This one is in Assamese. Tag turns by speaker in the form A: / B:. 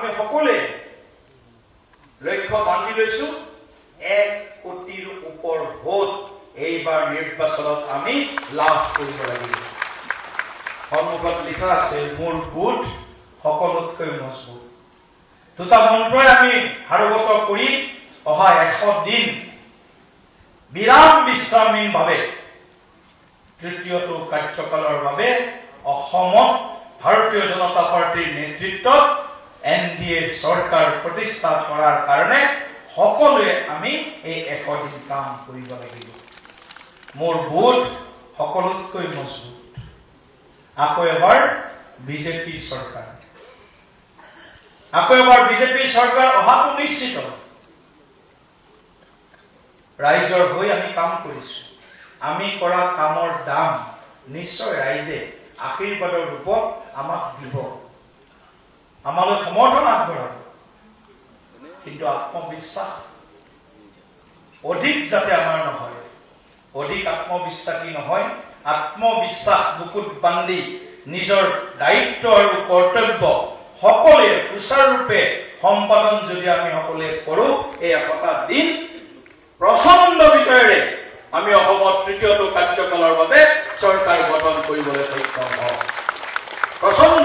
A: আমি সকলোৱে লক্ষ্য বান্ধি লৈছো 1 কোটিৰ ওপৰ ভোট এইবাৰ নিৰ্বাচনত আমি লাভ কৰিব লাগিব। সন্মুখত লিখা আছে মোৰ ভোট সকলোতকৈ মজবুত। দুটা মন্ত্ৰই আমি হাৰগত কৰি অহা 100 দিন বিৰাম বিশ্ৰামহীনভাৱে তৃতীয়টো কাৰ্যকালৰ বাবে অসমত ভাৰতীয় জনতা পাৰ্টিৰ নেতৃত্বত NDA চৰকাৰ প্ৰতিষ্ঠা কৰাৰ কাৰণে সকলোৱে আমি এই 100 দিন কাম কৰিব লাগিব। মোৰ ভোট সকলোতকৈ মজবুত। আকৌ এবাৰ বিজেপি চৰকাৰ, আকৌ এবাৰ বিজেপি চৰকাৰ অহাটো নিশ্চিত। ৰাইজৰ হৈ আমি কাম কৰিছো। আমি কৰা কামৰ দাম নিশ্চয় ৰাইজে আশীৰ্বাদৰ ৰূপত আমাক দিব, আমালৈ সমৰ্থন আগবঢ়াব। কিন্তু আত্মবিশ্বাস অধিক যাতে আমাৰ নহয়, অধিক আত্মবিশ্বাসী নহয়, আত্মবিশ্বাস বুকুত বান্ধি নিজৰ দায়িত্ব আৰু কৰ্তব্য সকলোৱে সুচাৰুৰূপে সম্পাদন যদি আমি সকলোৱে কৰো, এই 100টা দিন প্ৰচণ্ড বিজয়েৰে আমি অসমত তৃতীয়টো কাৰ্যকালৰ বাবে চৰকাৰ গঠন কৰিবলৈ সক্ষম হওঁ। প্ৰচণ্ড